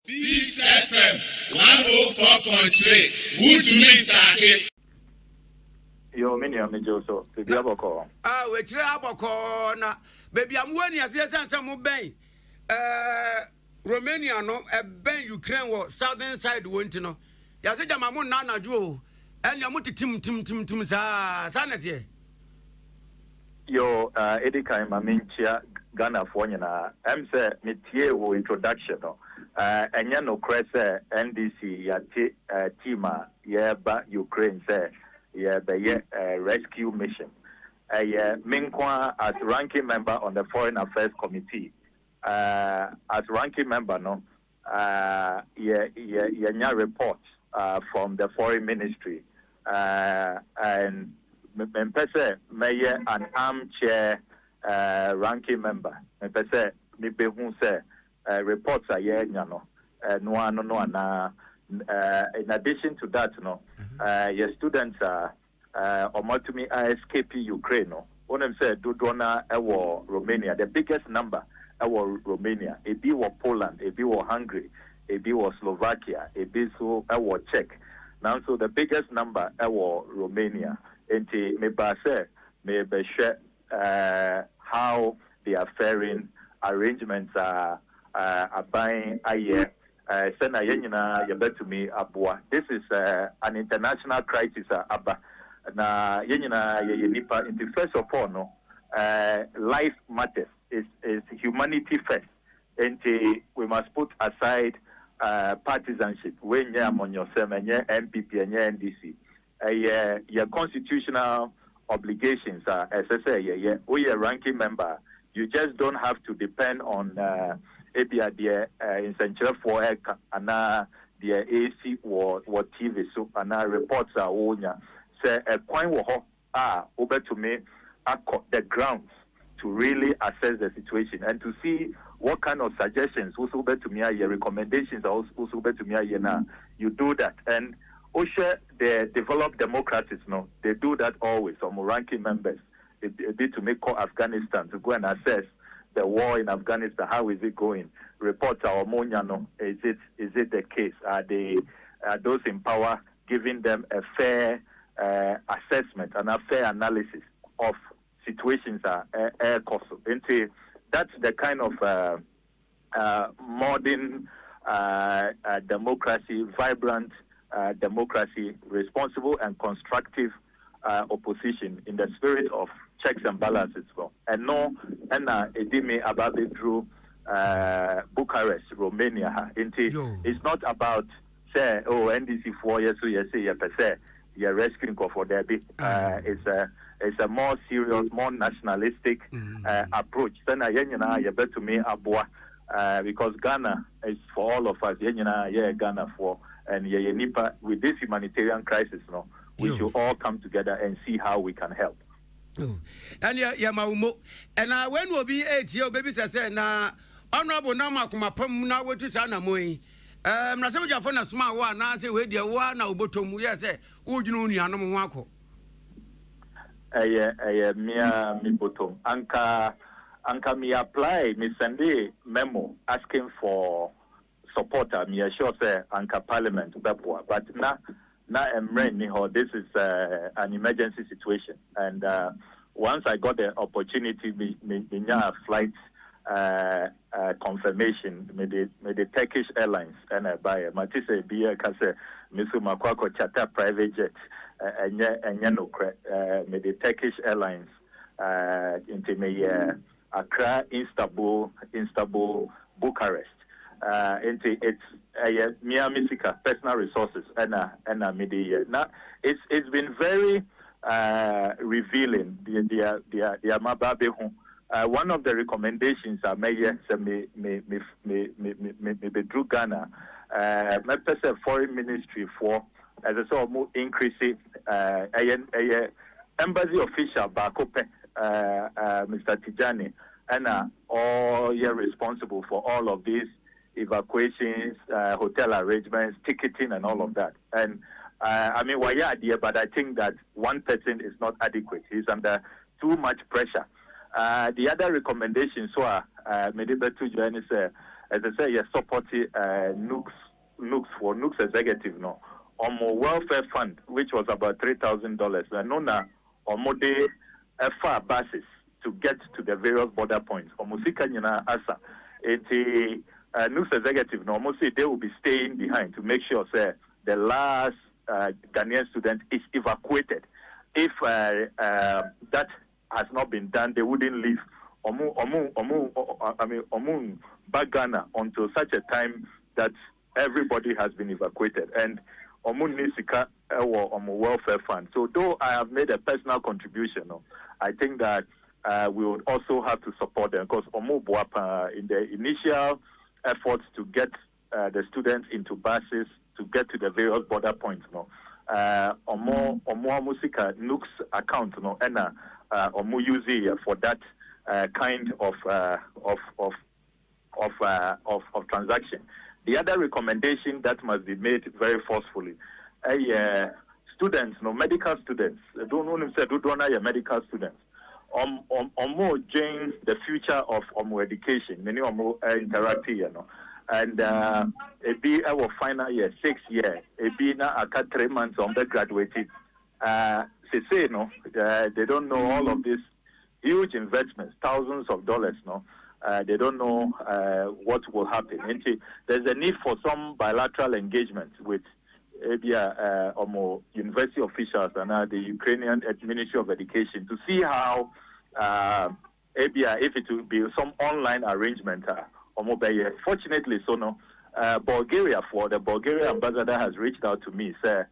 Peace FM 104.3. Good to meet you. Yo, many of me, Joso, to be able to. We try about na baby. I'm one year since some bay. Romania no ben Ukraine or southern side won't know. Yasaja Mamun Nana Joe and Yamuti Tim sanity. Yo, Edika, my minchia, Ghana for you. I'm say, Mitier introduction. And ya no cresse NDC, ya Tima, yeah, but Ukraine say, yeah, the rescue mission. Minkwa as ranking member on the Foreign Affairs Committee. As ranking member, no, yeah, report from the Foreign Ministry, and Mpese Mayor an armchair ranking member. Mpese Mibe who say reports are yeah, no, in addition to that, no, your students are Omotumi escape Ukraine. No, one of them said Dudona ewo Romania, the biggest number. Our Romania, a bit was Poland, a bit was Hungary, a bit was Slovakia, a bit so our Czech. Now, so the biggest number our Romania. And maybe say maybe share how they are faring. Arrangements are buying a year. Send a yenina you bet to me abua. This is an international crisis. Abba na yenina yenipa. First of all, no, life matters. Is humanity first, and we must put aside partisanship. When you're on your MPP and your NDC, your constitutional obligations are, as I say, we are ranking member. You just don't have to depend on ABA in Central for and the AC or TV. So and reports are on say a point over to me the grounds to really assess the situation and to see what kind of suggestions also better to me your recommendations are also better to me now. You do that. And OSHA, the developed democracies, no, they do that always. Some ranking members, they to make call Afghanistan to go and assess the war in Afghanistan. How is it going? Reports are ammonia, no. Is it the case? Are those in power giving them a fair assessment and a fair analysis of situations are cost. That's the kind of modern democracy, vibrant democracy, responsible and constructive opposition in the spirit of checks and balances. And no, and Edime Ababe drew Bucharest, Romania. It's not about say, NDC 4 years, so you say you per se you're rescuing for there. It's a more serious, more nationalistic approach. Then you bet to me abua because Ghana is for all of us. Ghana for and nipa with this humanitarian crisis. No, we should all come together and see how we can help. And maumo and when will be 8 year baby say na honorable nama kuma pam na wetu sana moi. Na se mo na small one na say we dia wa na obotom ye say ujunu nuanom ho akọ. Mi bottom. Anka me apply, me send a memo asking for support. Me assure say Anka Parliament but na this is an emergency situation. And once I got the opportunity, me flight confirmation. Me the Turkish Airlines and I buy Matisse Bia Kase Misu Makwako Chata private jet. And the Turkish Airlines into me Accra, Istanbul, Bucharest. Into it's Miami Sika personal resources and media. Now it's been very revealing. The Amababe. One of the recommendations I made me drew Ghana. My person foreign ministry for. As I saw, more increasing embassy official Bakope, Mr. Tijani, and all you're responsible for all of these evacuations, hotel arrangements, ticketing, and all of that. And I mean, why idea? But I think that one person is not adequate. He's under too much pressure. The other recommendations were maybe to join is as I say, you support Nooks executive no. Welfare fund, which was about $3,000, and no day far buses to get to the various border points. Asa. Nooks executive no almost say they will be staying behind to make sure say the last Ghanaian student is evacuated. If that has not been done, they wouldn't leave back Ghana until such a time that everybody has been evacuated. And Nisika welfare fund. So though I have made a personal contribution, I think that we would also have to support them because in the initial efforts to get the students into buses to get to the various border points, musika Nooks account, and use for that kind of transaction. The other recommendation that must be made very forcefully, students, medical students, don't know medical students. Change the future of education. Many interactive, and it be our final year, 6 year. It be now 3 months on the graduated. They don't know all of these huge investments, thousands of dollars. They don't know what will happen. And there's a need for some bilateral engagement with university officials and the Ukrainian Ministry of Education to see how if it will be some online arrangement. Fortunately, Bulgaria, for the Bulgarian ambassador has reached out to me, say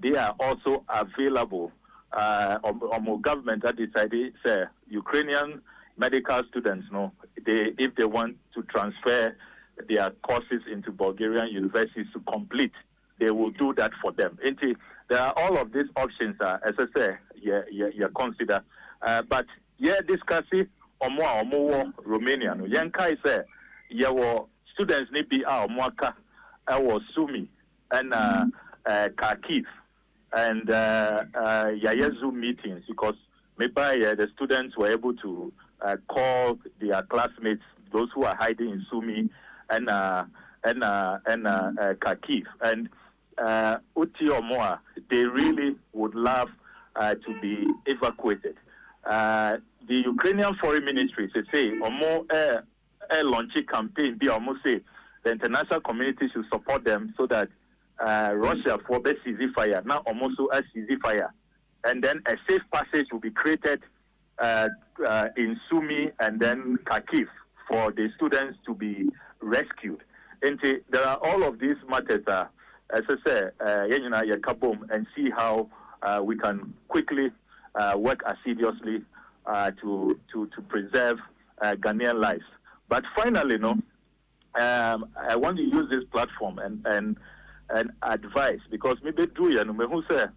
they are also available. Government that decided, say Ukrainian medical students, if they want to transfer their courses into Bulgarian universities to complete, they will do that for them. There are all of these options, as I say, you consider. But discussing Romania. Yankai say, students need be our Mwaka, our Sumi, and Kharkiv, and Zoom meetings because maybe the students were able to call their classmates, those who are hiding in Sumi and Kharkiv, and Uti or more, they really would love to be evacuated. The Ukrainian Foreign Ministry say more launching campaign be almost say the international community should support them so that Russia for the ceasefire now almost a ceasefire, and then a safe passage will be created in Sumi and then Kharkiv for the students to be rescued. And there are all of these matters, as I say, and see how we can quickly work assiduously to preserve Ghanaian lives. But finally, I want to use this platform and advise because maybe who say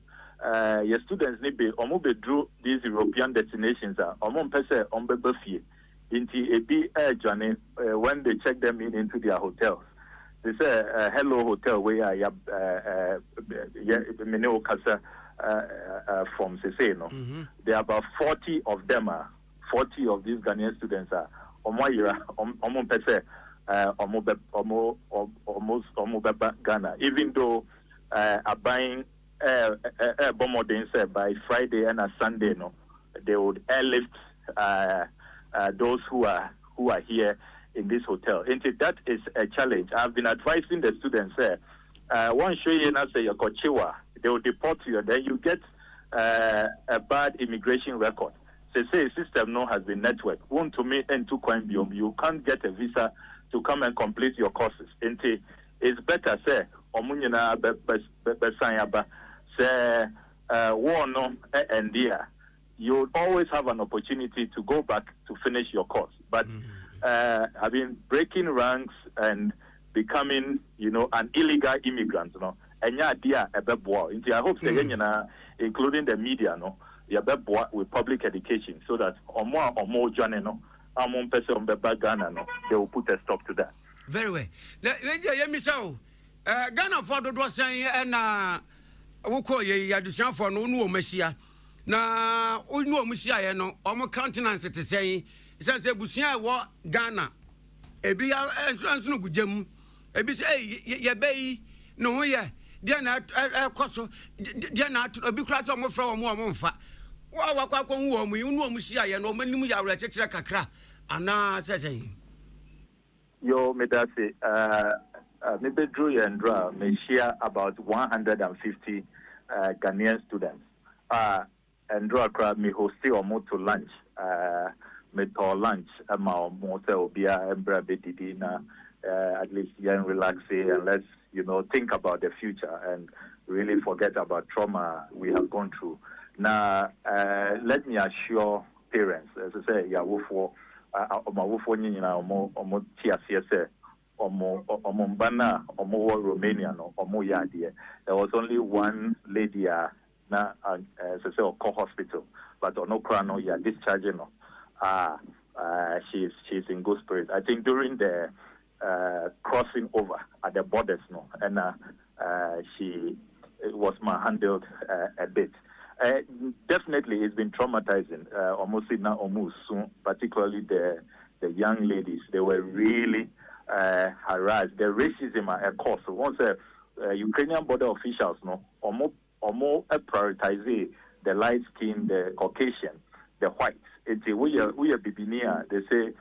your students need be drew these European destinations when they check them into their hotels. They say hello hotel where I from say there are about 40 of them 40 of these Ghanaian students are Ghana, even though are buying by Friday and a Sunday, they would airlift those who are here in this hotel. And that is a challenge. I've been advising the students one show you say your Kochiwa, they will deport you, and then you get a bad immigration record. Say system has been networked. One to me and to coin you can't get a visa to come and complete your courses. And it's better say omunyana besanyaba say war no and dear. You always have an opportunity to go back to finish your course. But I mean breaking ranks and becoming, an illegal immigrant, and I hope including the media, with public education so that more journey, they will put a stop to that. Very well. Ghana for the was saying and Woko Yadusan for no Messia. Na Uno Messia, no, countenance it is saying, it says Busia wa Ghana. ebi insurance no gudem ebi say ye be no ho ye dia na ekoso dia na obi kura so mo fra mo mfa wa kwa hu wo mu unu mu sia ye no manim ya wra chechire kakra ana sesen yo medase me bedru yendra me share about 150 Ghanaian students and draw crowd me hosted or more to lunch me to lunch ama mo se obia embra bedidi na at least young relaxing and let's think about the future and really forget about trauma we have gone through. Now let me assure parents, as I say, ya wofo nyina omo tiasiese omo mbana omo Romania no omo yade. There was only one lady na as I say call hospital, but no crano ya discharging no. She's in good spirit. I think during the crossing over at the borders no and she was handled a bit. Definitely it's been traumatizing almost soon, particularly the young ladies. They were really harassed. The racism of course. So once Ukrainian border officials no prioritize the light skin, the Caucasian, the whites. We are Bibinia, they say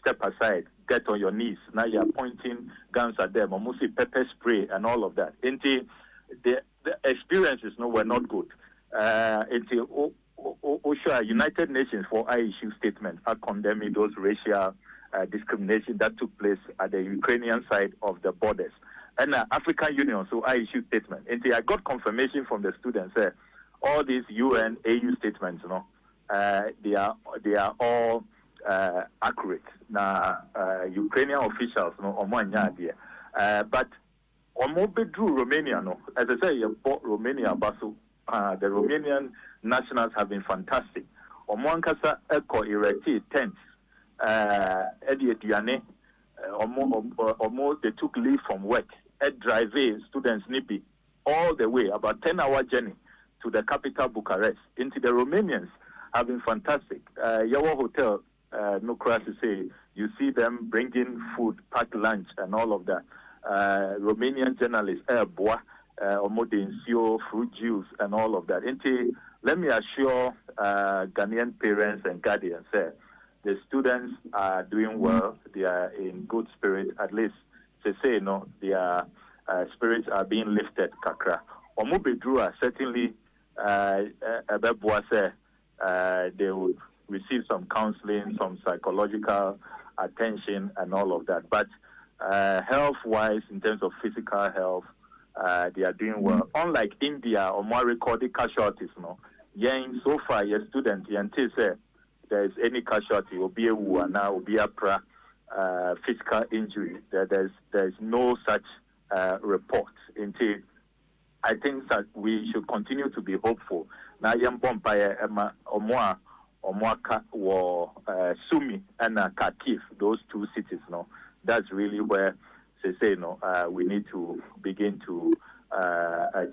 step aside, get on your knees. Now you are pointing guns at them, almost pepper spray and all of that. The experiences were not good. OSHA, United Nations for I issue statement are condemning those racial discrimination that took place at the Ukrainian side of the borders. And African Union, so I issue statement. I got confirmation from the students all these UN, AU statements, they are all accurate. Now, Ukrainian officials, but bedru Romania, as I say, Romania, Basu, the Romanian nationals have been fantastic. Omoankasa eko erected tents, Ediane, they took leave from work, drive students nippy all the way, about 10-hour journey to the capital Bucharest. Into the Romanians have been fantastic. Yawa Hotel, no crash to say, you see them bringing food, packed lunch, and all of that. Romanian journalists, bois, omodensio, fruit juice, and all of that. Let me assure Ghanaian parents and guardians, the students are doing well. They are in good spirit. At least, they say, their spirits are being lifted. Kakra. Omobedrua certainly, they would receive some counseling, some psychological attention, and all of that. But health-wise, in terms of physical health, they are doing well. Unlike India or more recorded casualties, so far, your students, until there is any casualty, or be a now, be a physical injury. There's no such report. Until I think that we should continue to be hopeful. Now, young Bompire, Omwa, Sumi, and Kharkiv, those two cities, that's really where they say, we need to begin to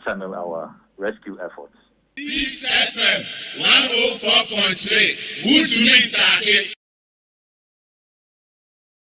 channel our rescue efforts. This FM 104.3, good to meet